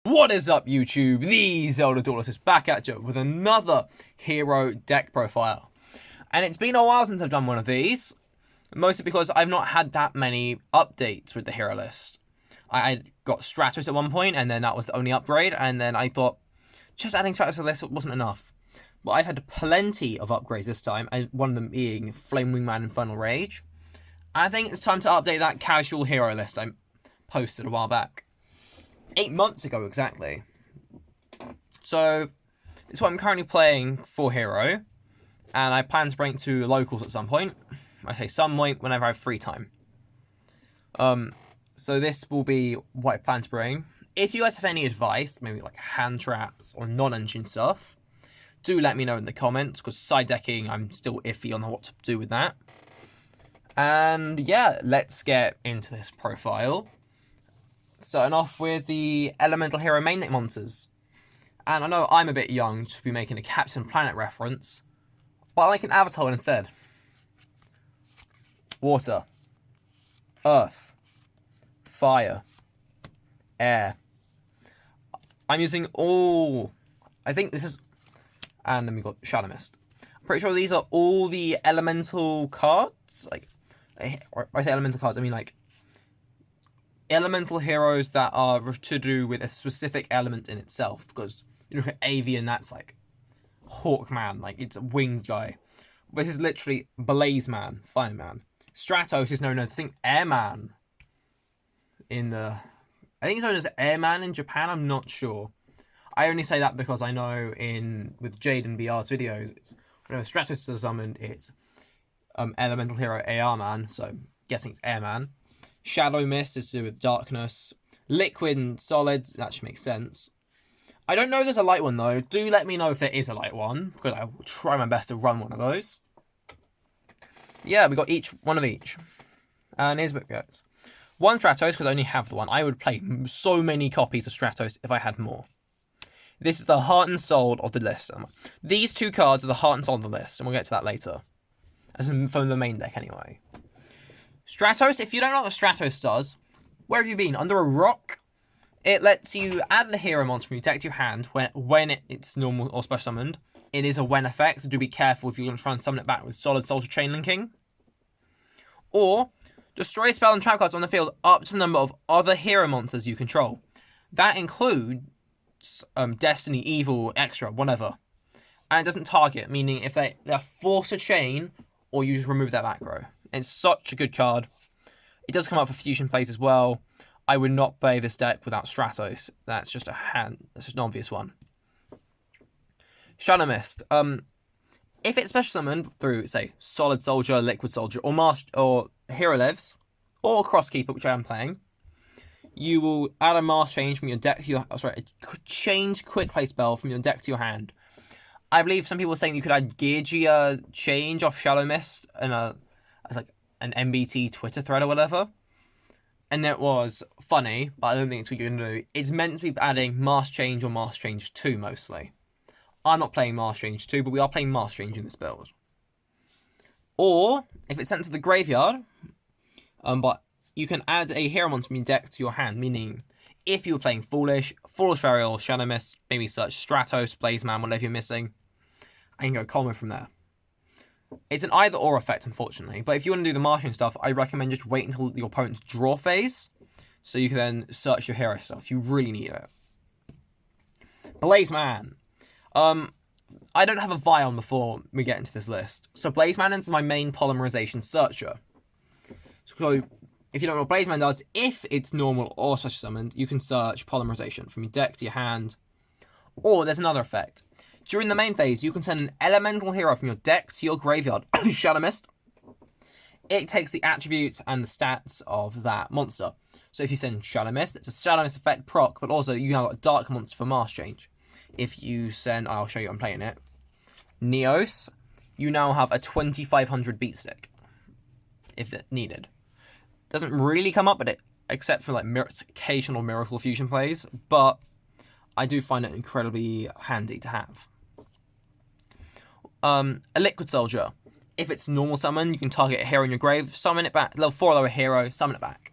What is up, YouTube? The Zelda Duelist is back at you with another hero deck profile. And it's been a while since I've done one of these, mostly because I've not had that many updates with the hero list. I got Stratos at one point, and then that was the only upgrade, and then I thought just adding Stratos to the list wasn't enough. But I've had plenty of upgrades this time, and one of them being Flame Wingman Infernal Rage. I think it's time to update that casual hero list I posted a while back. 8 months ago, exactly. So, it's what I'm currently playing for Hero, and I plan to bring it to locals at some point. I say some point whenever I have free time. So this will be what I plan to bring. If you guys have any advice, maybe like hand traps or non-engine stuff, do let me know in the comments, because side decking, I'm still iffy on what to do with that. And yeah, let's get into this profile. Starting off with the Elemental Hero main deck monsters. And I know I'm a bit young to be making a Captain Planet reference, but I like an Avatar instead. Water. Earth. Fire. Air. I'm using all... I think this is... And then we got Shadow Mist. I'm pretty sure these are all the elemental cards. Like, when I say elemental cards, I mean like elemental heroes that are to do with a specific element in itself, because you look at Avian, that's like Hawkman, like it's a winged guy. But this is literally Blazeman, Fireman. Stratos is known as, I think, Airman I think it's known as Airman in Japan, I'm not sure. I only say that because I know with Jade and BR's videos, it's whenever Stratos is summoned, it's elemental hero AR Man, so guessing it's Airman. Shadow Mist is to do with darkness. Liquid and solid, that should make sense. I don't know if there's a light one though. Do let me know if there is a light one, because I will try my best to run one of those. Yeah, we got one of each. And here's what it goes. One Stratos, because I only have the one. I would play so many copies of Stratos if I had more. This is the heart and soul of the list. These two cards are the heart and soul of the list, and we'll get to that later. As in from the main deck anyway. Stratos, if you don't know what Stratos does, where have you been? Under a rock? It lets you add the hero monster from your deck to your hand when it's normal or special summoned. It is a when effect, so do be careful if you're going to try and summon it back with Solid Soldier Chain Linking. Or, destroy spell and trap cards on the field up to the number of other hero monsters you control. That includes Destiny, Evil, Extra, whatever. And it doesn't target, meaning if they're forced to chain, or you just remove their back row. It's such a good card. It does come up for fusion plays as well. I would not play this deck without Stratos. That's just an obvious one. Shadow Mist. If it's special summoned through, say, Solid Soldier, Liquid Soldier, or Hero Lives, or Crosskeeper, which I am playing, you will add a Mask Change from your deck to your... a change quick play spell from your deck to your hand. I believe some people are saying you could add Gear Change off Shadow Mist as like an MBT Twitter thread or whatever. And it was funny, but I don't think it's what you're going to do. It's meant to be adding Mask Change or Mask Change 2 mostly. I'm not playing Mask Change 2, but we are playing Mask Change in this build. Or, if it's sent to the graveyard, but you can add a hero monster from your deck to your hand, meaning if you were playing Foolish Burial, Shadow Mist, maybe search Stratos, Blazeman, whatever you're missing, and you can go common from there. It's an either or effect, unfortunately, but if you want to do the marching stuff, I recommend just wait until your opponent's draw phase, so you can then search your hero stuff. You really need it. Blazeman. I don't have a Vion before we get into this list, so Blazeman is my main polymerization searcher. So, if you don't know what Blazeman does, if it's normal or special summoned, you can search polymerization from your deck to your hand. Or there's another effect. During the main phase, you can send an elemental hero from your deck to your graveyard. Shadow Mist. It takes the attributes and the stats of that monster. So if you send Shadow Mist, it's a Shadow Mist effect proc, but also you have got a Dark monster for Mask Change. If you send... I'll show you I'm playing it. Neos, you now have a 2500 beat stick. If needed. Doesn't really come up with it, except for like occasional Miracle Fusion plays, but I do find it incredibly handy to have. A Liquid Soldier. If it's normal summon, you can target a hero in your grave, summon it back. Level 4 lower hero, summon it back.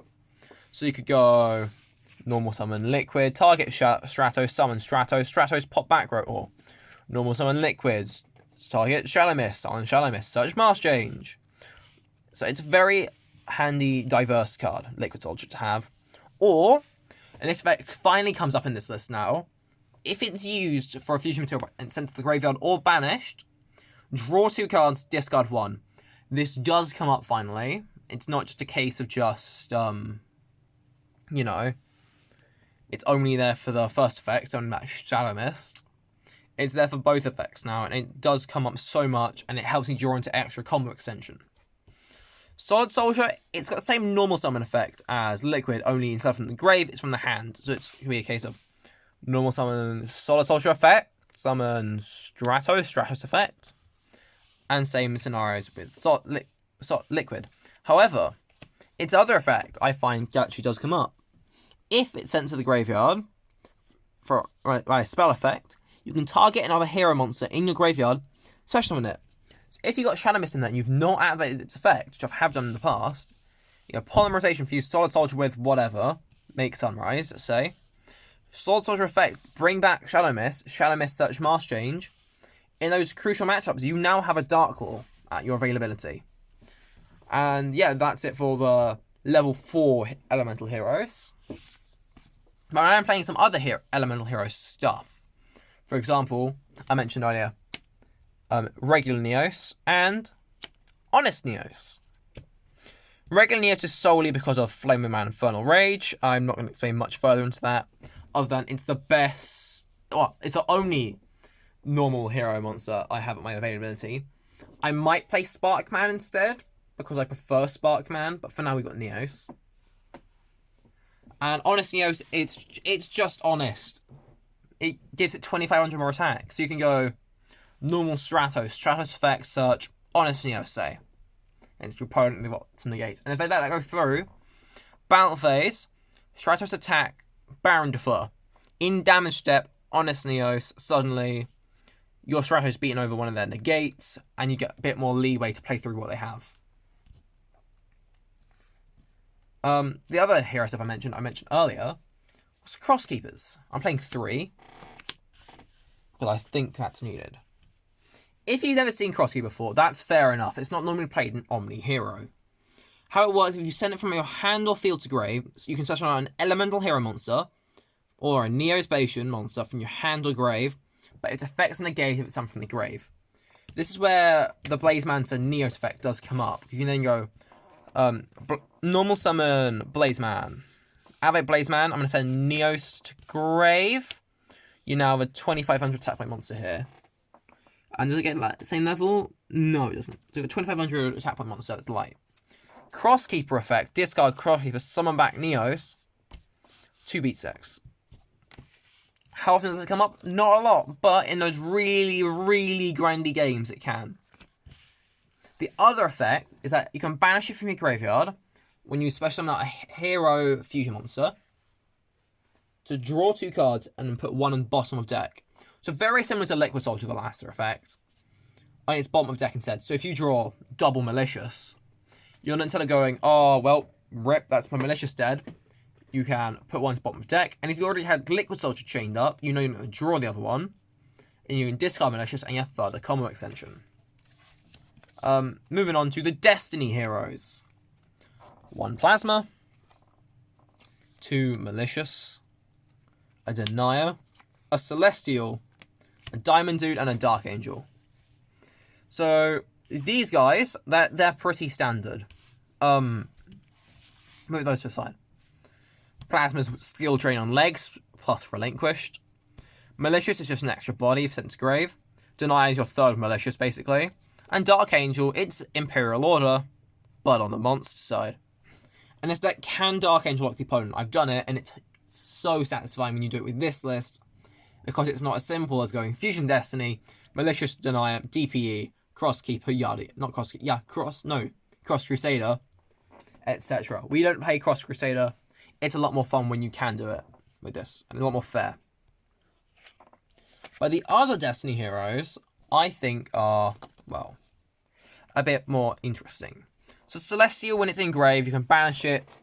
So you could go Normal summon Liquid, target Stratos, summon Stratos, Stratos pop back row, or normal summon Liquid, target Shallow Mist, summon Shallow Mist, search Mask Change. So it's a very handy, diverse card, Liquid Soldier, to have. Or, and this effect finally comes up in this list now, if it's used for a fusion material and sent to the graveyard or banished, draw 2 cards, discard 1. This does come up finally. It's not just a case of just, you know, it's only there for the first effect, only that Shallow Mist. It's there for both effects now, and it does come up so much, and it helps me draw into extra combo extension. Solid Soldier, it's got the same normal summon effect as Liquid, only instead of from the grave, it's from the hand. So it's going to be a case of normal summon Solid Soldier effect, summon Stratos effect, and same scenarios with Liquid. However, its other effect, I find, actually does come up. If it's sent to the graveyard for a spell effect, you can target another hero monster in your graveyard, special summon it. So if you've got Shadow Mist in there and you've not activated its effect, which I have done in the past, you know, Polymerization fuse Solid Soldier with whatever, make Sunrise, let's say. Solid Soldier effect, bring back Shadow Mist search Mask Change. In those crucial matchups, you now have a Dark Claw at your availability. And yeah, that's it for the level 4 elemental heroes. But I am playing some other elemental hero stuff. For example, I mentioned earlier, regular Neos and Honest Neos. Regular Neos is solely because of Flaming Man Infernal Rage. I'm not going to explain much further into that, other than it's the best, well, it's the only normal hero monster I have at my availability. I might play Sparkman instead, because I prefer Sparkman, but for now we've got Neos. And Honest Neos, it's just honest. It gives it 2,500 more attack. So you can go normal Stratos effect, search, Honest Neos, say. And it's your opponent with some negates. And if they let that go through, battle phase, Stratos attack, Baron defer. In damage step, Honest Neos, suddenly your Stratos beating over one of their negates, and you get a bit more leeway to play through what they have. The other hero stuff I mentioned earlier was Crosskeepers. I'm playing 3 because I think that's needed. If you've never seen Crosskeeper before, that's fair enough. It's not normally played in Omni Hero. How it works, if you send it from your hand or field to grave, so you can specialize an elemental hero monster or a Neospatian monster from your hand or grave, but its effects negate if it's sent from the grave. This is where the Blaze Manta Neos effect does come up. You can then go normal summon Blazeman. Activate Blazeman. I'm going to send Neos to grave. You now have a 2,500 attack point monster here. And does it get like the same level? No, it doesn't. So a 2,500 attack point monster that's light. Crosskeeper effect. Discard Crosskeeper. Summon back Neos. 2 beat 6. How often does it come up? Not a lot. But in those really, really grindy games, it can. The other effect is that you can banish it from your graveyard when you special summon out a hero fusion monster to draw 2 cards and then put 1 on the bottom of deck. So very similar to Liquid Soldier, the Laster effect. Only it's bottom of deck instead. So if you draw double Malicious, you're not instead of going, oh, well, rip, that's my Malicious dead. You can put 1 to the bottom of deck. And if you already had Liquid Soldier chained up, you know you're going to draw the other one. And you can discard Malicious and you have further combo extension. Moving on to the Destiny heroes. 1 Plasma, 2 Malicious, a Denier, a Celestial, a Diamond Dude, and a Dark Angel. So these guys, they're pretty standard. Move those to the side. Plasma's skill drain on legs, plus relinquished. Malicious is just an extra body if sent to grave. Denier is your third Malicious, basically. And Dark Angel, it's Imperial Order, but on the monster side. And this deck can Dark Angel lock the opponent. I've done it, and it's so satisfying when you do it with this list, because it's not as simple as going Fusion Destiny, Malicious Denier, DPE, Crosskeeper, Yardy, not Crosskeeper, yeah, Cross Crusader, etc. We don't play Cross Crusader. It's a lot more fun when you can do it with this, and a lot more fair. But the other Destiny heroes, I think, are, well, a bit more interesting. So Celestial, when it's in grave, you can banish it,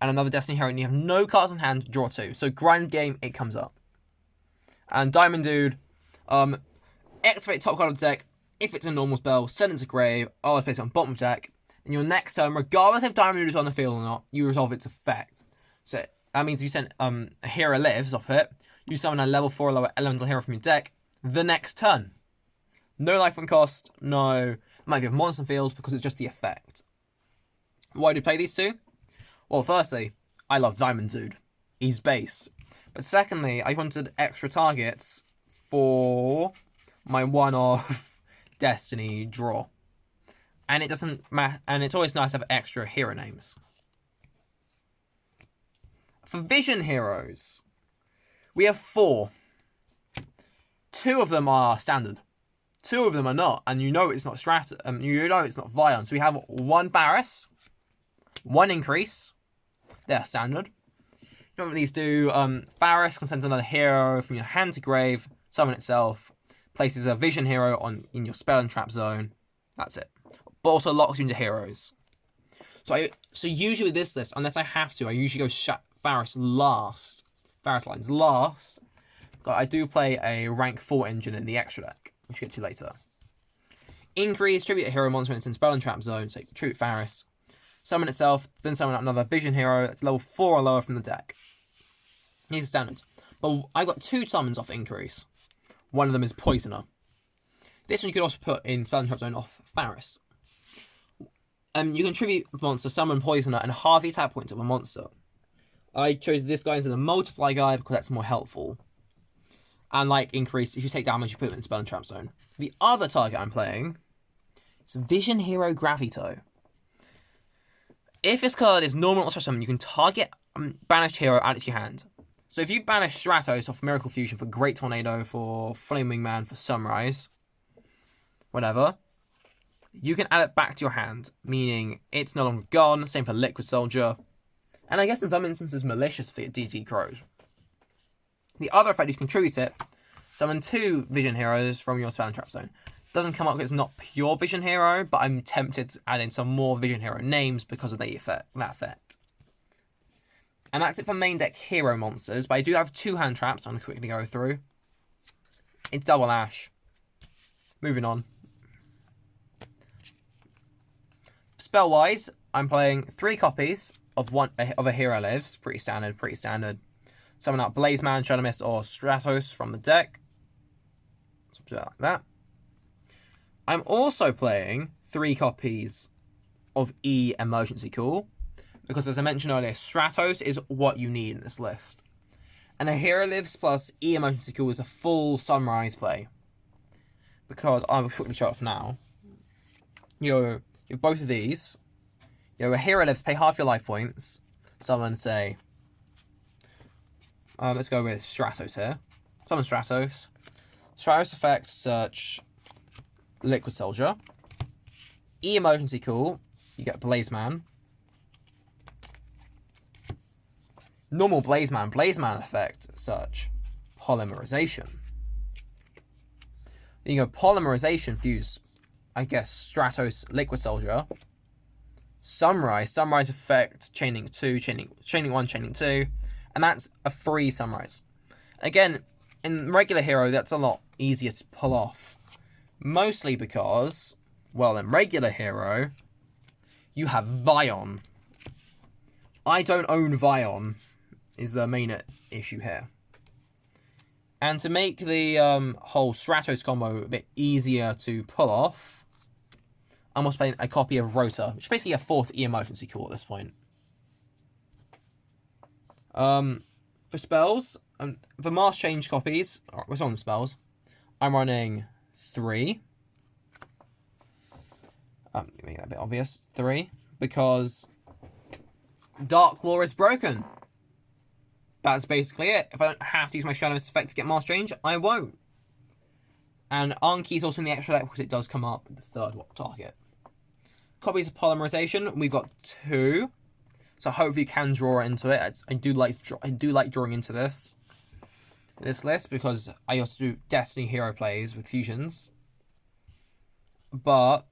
and another Destiny hero, and you have no cards in hand, draw 2. So grind game, it comes up. And Diamond Dude, activate top card of the deck. If it's a normal spell, send it to grave. Always place it on bottom of deck. And your next turn, regardless if Diamond Dude is on the field or not, you resolve its effect. So that means you send a hero lives off it. You summon a level 4 or lower elemental hero from your deck the next turn. No life and cost, no. It might be a monster field because it's just the effect. Why do you play these two? Well, firstly, I love Diamond Dude. He's based. But secondly, I wanted extra targets for my one-off Destiny draw. And it doesn't matter, and it's always nice to have extra hero names. For Vision heroes, we have 4. 2 of them are standard. 2 of them are not, and you know it's not you know it's not Vion. So we have 1 Varus, 1 Increase. They're standard. You know what these do? Varus can send another hero from your hand to grave, summon itself, places a Vision hero in your spell and trap zone. That's it. But also locks you into heroes. So usually this list, unless I have to, I usually go Varus last. Varus lines last. But I do play a rank 4 engine in the extra deck, which we'll get to later. Increase, tribute a hero monster when it's in spell and trap zone, so tribute Varus. Summon itself, then summon another Vision hero that's level 4 or lower from the deck. These are standards. But I got 2 summons off Increase. One of them is Poisoner. This one you could also put in spell and trap zone off Varus. You can tribute a monster, summon Poisoner, and half the attack points of a monster. I chose this guy instead of the Multiply guy because that's more helpful. And like Increase, if you take damage, you put it in spell and trap zone. The other target I'm playing is Vision Hero Gravito. If this card is normal or special summon, you can target banished hero, add it to your hand. So if you banish Stratos off Miracle Fusion for Great Tornado, for Flaming Man, for Sunrise, whatever, you can add it back to your hand, meaning it's no longer gone. Same for Liquid Soldier. And I guess in some instances, malicious for DT Crows. The other effect is contribute it. Summon 2 Vision heroes from your spell and trap zone. Doesn't come up because it's not pure Vision hero, but I'm tempted to add in some more Vision hero names because of that effect. And that's it for main deck hero monsters, but I do have 2 hand traps I'm going to quickly go through. It's Double Ash. Moving on. Spell-wise, I'm playing 3 copies of a hero lives. Pretty standard. Summon out Blaze Man, Shadow Mist, or Stratos from the deck. So do it like that. I'm also playing 3 copies of E Emergency Call, because as I mentioned earlier, Stratos is what you need in this list. And a Hero Lives plus E Emergency Call is a full Sunrise play. Because I'll quickly show off now. You have both of these. A Hero Lives, pay half your life points. Summon, say, let's go with Stratos here. Summon Stratos. Stratos effect, search Liquid Soldier. E Emergency Call, you get Blaze Man. Normal Blaze Man effect, search Polymerization. Then you go Polymerization, fuse, I guess, Stratos, Liquid Soldier. Sunrise effect, chaining 2, chaining 1, chaining 2. And that's a free Sunrise. Again, in regular hero, that's a lot easier to pull off. Mostly because, well, in regular hero, you have Vion. I don't own Vion, is the main issue here. And to make the whole Stratos combo a bit easier to pull off, I'm also playing a copy of Rota, which is basically a 4th E Emergency Call at this point. For spells, for Mask Change copies, what's on spells, I'm running 3. Make that a bit obvious. 3. Because Dark Claw is broken. That's basically it. If I don't have to use my Shadow Mist effect to get Mask Change, I won't. And Anki is also in the extra deck because it does come up with the 3rd target. Copies of Polymerization, we've got 2. So hopefully you can draw into it. I do like drawing into this list because I also do Destiny hero plays with fusions. But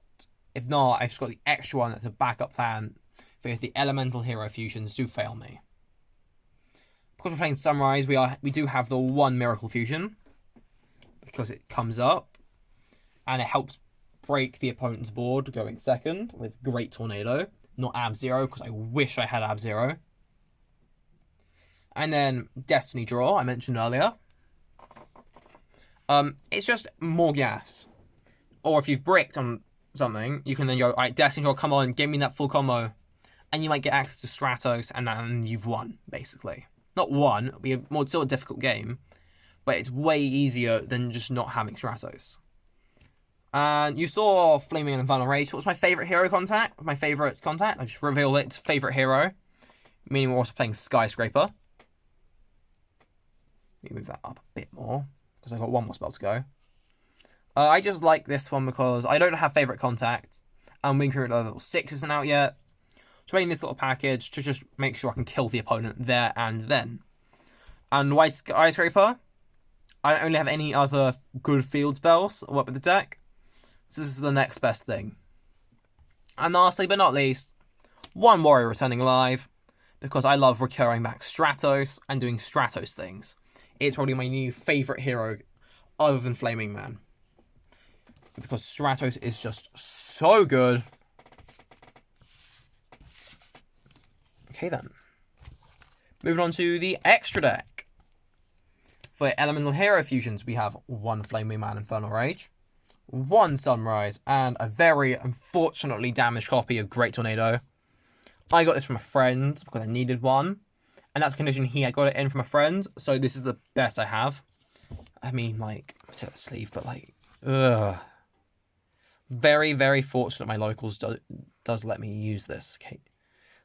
if not, I've just got the extra one that's a backup plan. If if the elemental hero fusions do fail me. Because we're playing Sunrise, we do have the one miracle fusion, because it comes up and it helps break the opponent's board going second with Great Tornado, not Ab-Zero, because I wish I had Ab-Zero. And then Destiny Draw, I mentioned earlier. It's just more gas. Or if you've bricked on something, you can then go, alright, Destiny Draw, come on, give me that full combo. And you might get access to Stratos, and then you've won, basically. Not won, it'll be still a difficult game, but it's way easier than just not having Stratos. And you saw Flaming and Infernal Rage. What was my favourite hero contact? My favourite contact? I just revealed it. It's favourite hero. Meaning we're also playing Skyscraper. Let me move that up a bit more, because I've got one more spell to go. I just like this one because I don't have favourite contact, and Wing Period level 6 isn't out yet. So playing this little package to just make sure I can kill the opponent there and then. And White Skyscraper, I don't only have any other good field spells to work with the deck, so this is the next best thing. And lastly but not least, one Warrior Returning Alive, because I love recurring back Stratos and doing Stratos things. It's probably my new favourite hero other than Flaming Man, because Stratos is just so good. Okay then. Moving on to the extra deck. For Elemental Hero Fusions, we have one Flaming Man Infernal Rage, one Sunrise, and a very unfortunately damaged copy of Great Tornado. I got this from a friend because I needed one, and that's a condition he had got it in from a friend, so this is the best I have. I mean, like, take the sleeve, but like, ugh. Very, very fortunate my locals does let me use this, okay?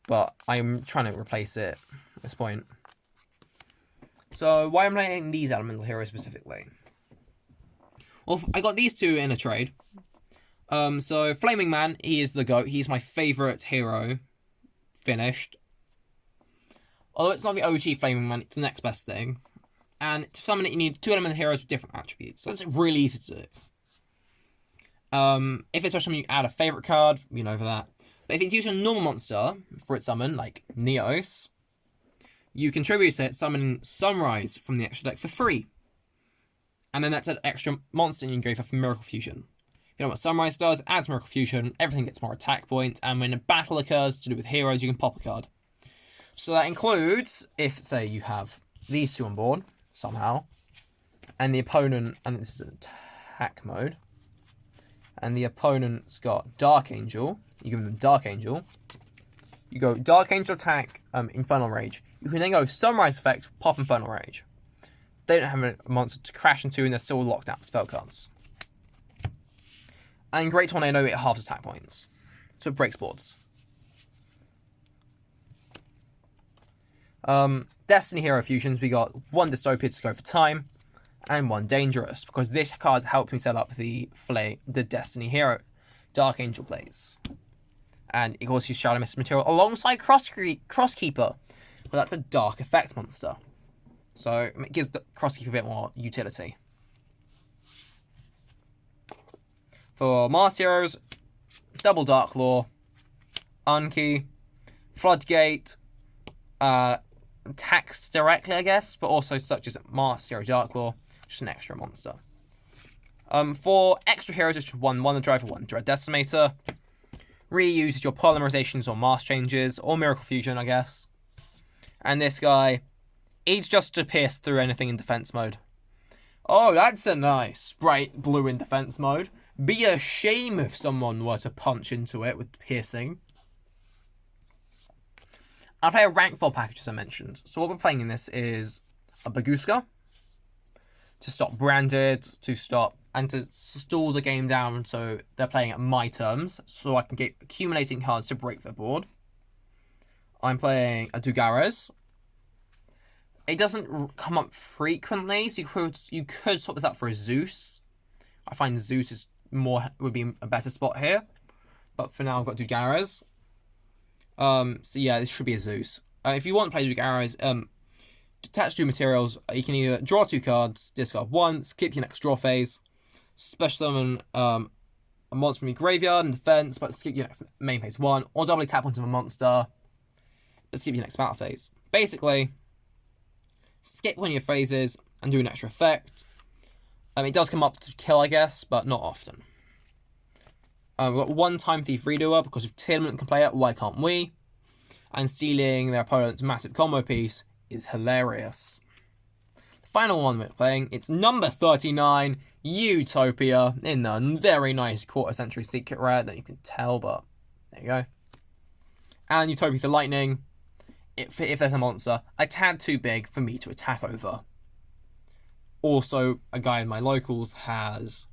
But I'm trying to replace it at this point. So, why am I playing these Elemental Heroes specifically? Well, I got these two in a trade. So, Flaming Man, he is the GOAT. He's my favourite hero. Finished. Although it's not the OG Flaming Man, it's the next best thing. And to summon it, you need two Elemental Heroes with different attributes. So, it's really easy to do. If it's special, you add a favourite card, you know, for that. But if it's using a normal monster for its summon, like Neos, you contribute it, summon Sunrise from the extra deck for free. And then that's an extra monster you can go for Miracle Fusion. If you know what Sunrise does, adds Miracle Fusion, everything gets more attack points, and when a battle occurs to do with heroes, you can pop a card. So that includes, if, say, you have these two on board, somehow, and the opponent, and this is attack mode, and the opponent's got Dark Angel, you give them Dark Angel, you go Dark Angel attack, Infernal Rage. You can then go Sunrise effect, pop Infernal Rage. They don't have a monster to crash into, and they're still locked out spell cards. And Great Tornado, it halves attack points, so it breaks boards. Destiny Hero Fusions, we got one Dystopia to go for time, and one Dangerous, because this card helped me set up the Destiny Hero Dark Angel plays. And it also uses Shadow Mist material alongside Crosskeeper, but that's a Dark Effect monster. So it gives Crosskeeper a bit more utility. For Master Heroes, Double Dark Law, Unki, Floodgate, attacks directly, I guess, but also such as Master Hero Dark Law, just an extra monster. For extra heroes, just one Wonder Driver, one Dread Decimator. Reuses your polymerizations or mask changes, or Miracle Fusion, I guess. And this guy, he's just to pierce through anything in defense mode. Oh, that's a nice bright blue in defense mode. Be a shame if someone were to punch into it with piercing. I play a rank 4 package, as I mentioned. So what we're playing in this is a Baguska to stop Branded, to stop, and to stall the game down so they're playing at my terms, so I can get accumulating cards to break their board. I'm playing a Dugares. It doesn't come up frequently, so you could swap this out for a Zeus. I find Zeus would be a better spot here, but for now I've got Dugares. So yeah, this should be a Zeus. If you want to play Dugares, attach 2 materials, you can either draw 2 cards, discard 1, skip your next draw phase, special summon a monster from your graveyard and defense, but skip your next main phase 1, or doubly tap onto a monster, but skip your next battle phase. Basically, skip one of your phases and do an extra effect. It does come up to kill, I guess, but not often. We've got one Time Thief Redoer, because if Tearlament can play it, why can't we? And stealing their opponent's massive combo piece is hilarious. The final one we're playing, it's number 39, Utopia, in the very nice quarter century secret rare that you can tell, but there you go. And Utopia for Lightning, if there's a monster a tad too big for me to attack over. Also, a guy in my locals has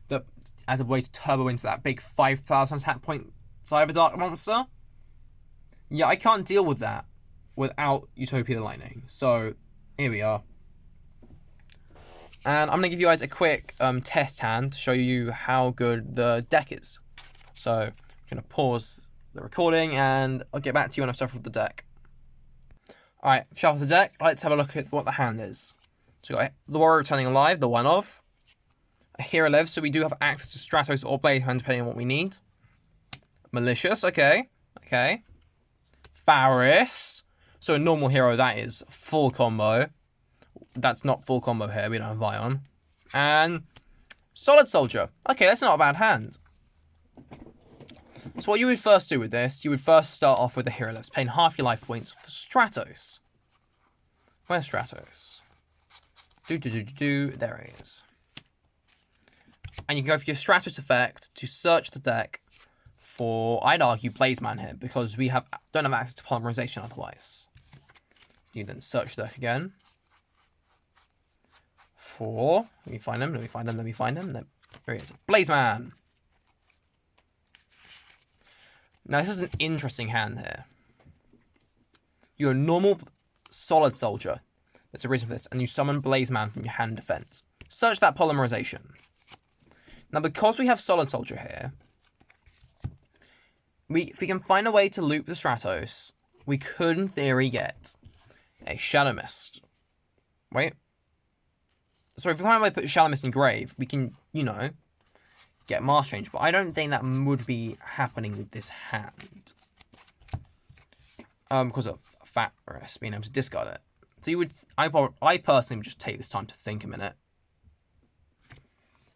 the, as a way to turbo into that big 5,000 attack point Cyberdark monster. Yeah, I can't deal with that without Utopia the Lightning. So, here we are. And I'm going to give you guys a quick test hand to show you how good the deck is. So, I'm going to pause the recording and I'll get back to you when I've shuffled the deck. Alright, shuffle the deck. Let's have a look at what the hand is. So, we've got the Warrior Returning Alive, the one of. A Hero lives, so we do have access to Stratos or Blade Hand depending on what we need. Malicious, okay. Okay. Faris. So a normal hero, that is full combo. That's not full combo here, we don't have Vion. And Solid Soldier. Okay, that's not a bad hand. So what you would first do with this, you would first start off with the hero list, paying half your life points for Stratos. Where's Stratos? There he is. And you can go for your Stratos effect to search the deck for, I'd argue, Blazeman here, because we don't have access to polymerization otherwise. You then search the deck again. For, let me find him, there he is. Blazeman! Now this is an interesting hand here. You're a normal Solid Soldier. That's the reason for this. And you summon Blazeman from your hand defense. Search that polymerization. Now because we have Solid Soldier here, if we can find a way to loop the Stratos, we could in theory get a Shadow Mist. Wait. Sorry, if we find a way to put Shadow Mist in Grave, we can, get Master Change. But I don't think that would be happening with this hand. Because of Faris being able to discard it. So I personally would just take this time to think a minute.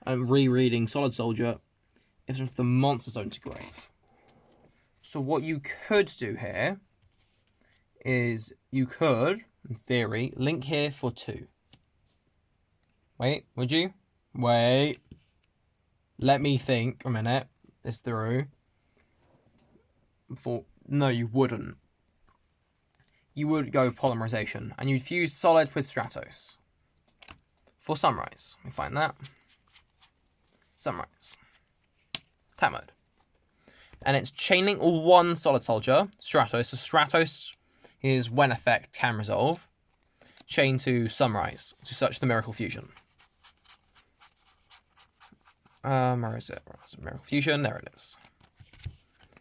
And rereading Solid Soldier is the Monster Zone to Grave. So what you could do here is you could, in theory, link here for 2. Wait, would you? Wait. Let me think a minute this through. No, you wouldn't. You would go polymerization, and you'd fuse Solid with Stratos. For Sunrise. Let me find that. Sunrise. Tap mode. And it's chaining all one Solid Soldier, Stratos. So Stratos is when effect can resolve. Chain to Sunrise to search the Miracle Fusion. Where is it? Miracle Fusion, there it is.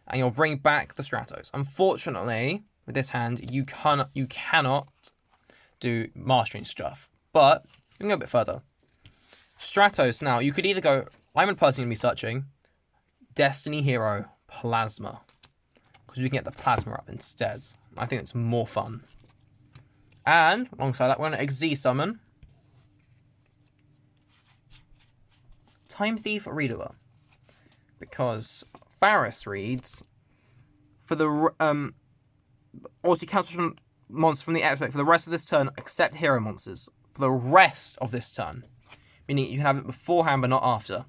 And you'll bring back the Stratos. Unfortunately, with this hand, you cannot do mastering stuff. But you can go a bit further. Stratos, now, you could either go, I'm personally going to be searching Destiny Hero Plasma. Because we can get the Plasma up instead. I think it's more fun. And, alongside that, we're going to Xyz summon Time Thief Redoer. Because Faris reads, for the, also you cancel monsters from the extract for the rest of this turn, except hero monsters. For the rest of this turn. Meaning you can have it beforehand, but not after.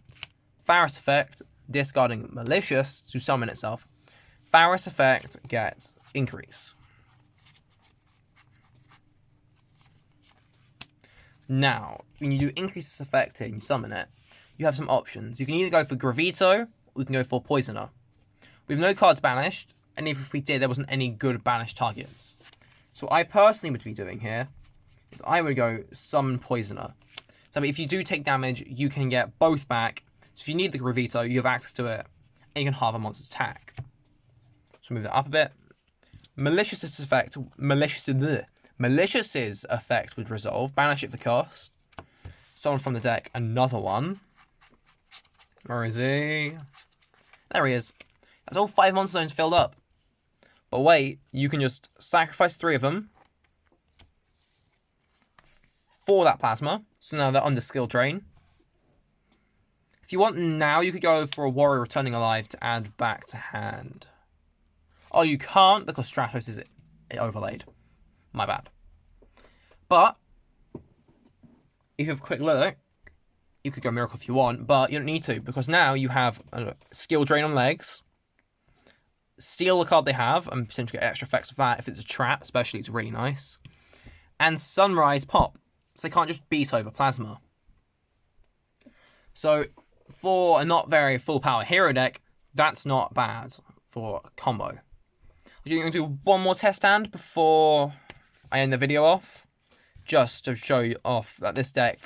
Faris effect, discarding Malicious to summon itself. Faris effect gets increase. Now, when you do increase this effect here and you summon it, you have some options. You can either go for Gravito, or you can go for Poisoner. We have no cards banished, and if we did, there wasn't any good banished targets. So what I personally would be doing here is I would go Summon Poisoner. So if you do take damage, you can get both back. So if you need the Gravito, you have access to it, and you can halve a monster's attack. So move that up a bit. Malicious's effect would resolve. Banish it for cost. Summon from the deck another one. Where is he? There he is. That's all 5 monster zones filled up. But wait, you can just sacrifice 3 of them for that plasma. So now they're under skill drain. If you want now, you could go for a warrior returning alive to add back to hand. Oh, you can't because Stratos is overlaid. My bad. But if you have a quick look, you could go Miracle if you want, but you don't need to because now you have a skill drain on legs. Steal the card they have and potentially get extra effects of that if it's a trap, especially it's really nice. And Sunrise pop, so they can't just beat over plasma. So for a not very full power hero deck, that's not bad for a combo. I'm going to do one more test hand before I end the video off, just to show you off that this deck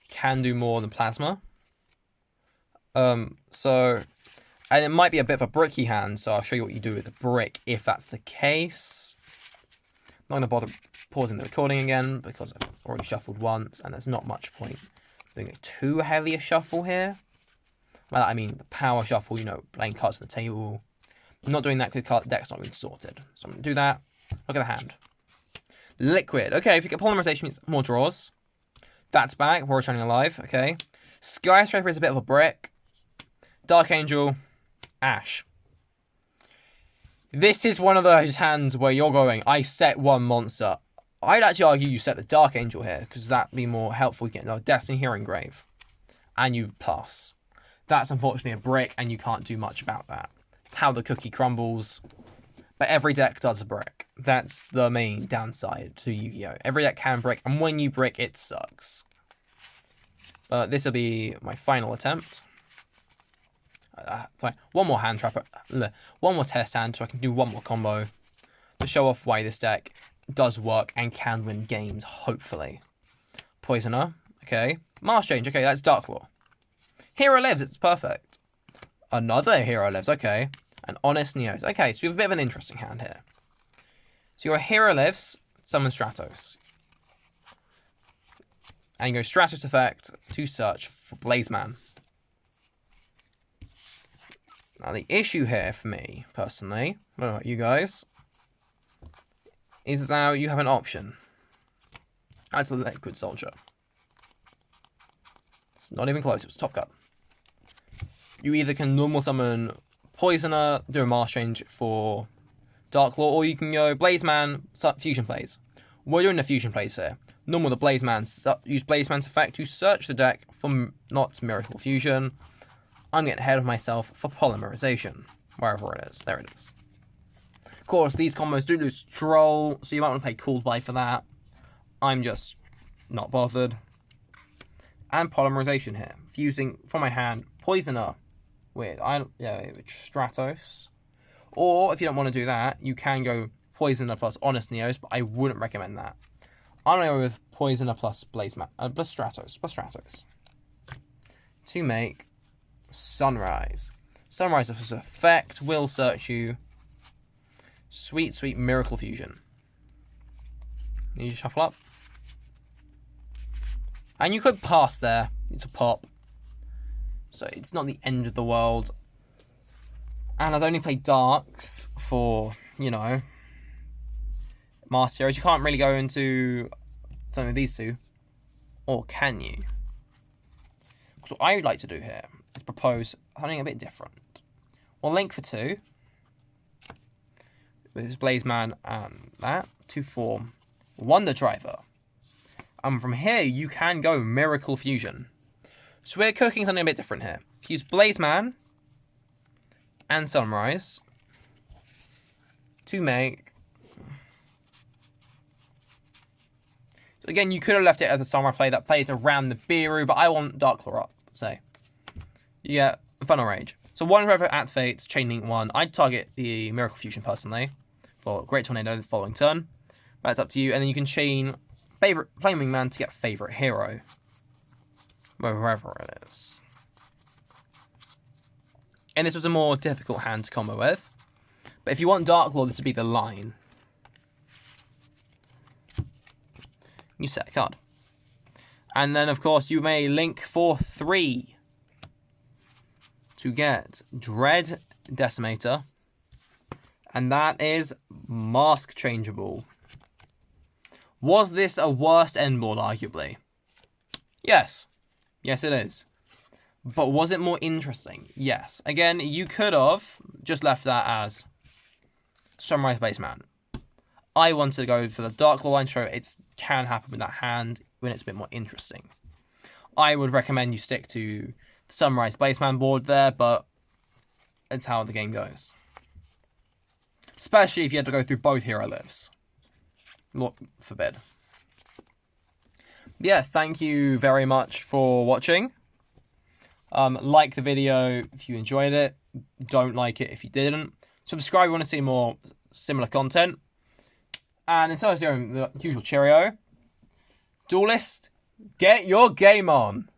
can do more than plasma. And it might be a bit of a bricky hand, so I'll show you what you do with the brick if that's the case. I'm not going to bother pausing the recording again because I've already shuffled once and there's not much point doing a too heavy a shuffle here. By that I mean the power shuffle, you know, playing cards on the table. I'm not doing that because the deck's not been sorted. So I'm going to do that. Look at the hand. Liquid. Okay, if you get polymerization, means more draws. That's back. Warrior Shining Alive. Okay. Skyscraper is a bit of a brick. Dark Angel. Ash. This is one of those hands where you're going, I set one monster. I'd actually argue you set the Dark Angel here, because that'd be more helpful. You get another Destiny here engrave. And you pass. That's unfortunately a brick, and you can't do much about that. It's how the cookie crumbles. But every deck does a brick. That's the main downside to Yu-Gi-Oh! Every deck can brick, and when you brick, it sucks. But this will be my final attempt. Sorry, one more hand trap, one more test hand, so I can do one more combo to show off why this deck does work and can win games, hopefully. Poisoner, okay. Mars Change, okay, that's Dark Claw. Hero Lives, it's perfect. Another Hero Lives, okay. And Honest Neos. Okay, so you have a bit of an interesting hand here. So your Hero Lives, summon Stratos. And you go Stratos effect to search for Blazeman. Now the issue here for me, personally, I don't know about you guys, is now you have an option. That's the Liquid Soldier. It's not even close, it was Top Cut. You either can normal summon Poisoner, do a Mars Change for Dark Claw, or you can go Blazeman, Fusion Plays. We're doing the Fusion Plays here. Normal the Blazeman, use Blazeman's effect to search the deck for not Miracle Fusion. I'm getting ahead of myself for polymerization. Wherever it is. There it is. Of course, these combos do lose Troll, so you might want to play Cooled By for that. I'm just not bothered. And polymerization here. Fusing from my hand Poisoner with Stratos. Or, if you don't want to do that, you can go Poisoner plus Honest Neos, but I wouldn't recommend that. I'm going to go with Poisoner plus Blazeman, plus Stratos. To make Sunrise. Sunrise effect will search you. Sweet, sweet Miracle Fusion. You just shuffle up. And you could pass there. It's a pop. So it's not the end of the world. And I've only played Darks for, you know, Master Heroes. You can't really go into something of these two. Or can you? So what I would like to do here is propose something a bit different. Well, Link for 2 with his Blazeman and that to form Wonder Driver. And from here, you can go Miracle Fusion. So we're cooking something a bit different here. Use Blazeman and Sunrise to make... So again, you could have left it as a Sunrise play that plays around the Biru, but I want Dark Claw up, so... You get Funnel Rage. So one Driver activates, Chain Link 1. I'd target the Miracle Fusion personally for Great Tornado the following turn. That's up to you. And then you can chain favorite Flaming Man to get favorite hero. Wherever it is. And this was a more difficult hand to combo with. But if you want Dark Claw, this would be the line. You set a card. And then, of course, you may link for 3. to get Dread Decimator. And that is mask changeable. Was this a worse end board, arguably? Yes. Yes, it is. But was it more interesting? Yes. Again, you could have just left that as Sunrise Baseman. I wanted to go for the Dark Lore line, so it can happen with that hand when it's a bit more interesting. I would recommend you stick to the Sunrise Baseman board there, but it's how the game goes. Especially if you have to go through both hero lives. Lord forbid. Yeah, thank you very much for watching. Like the video if you enjoyed it. Don't like it if you didn't. Subscribe if you want to see more similar content. And instead of the usual cheerio, Duelist, get your game on!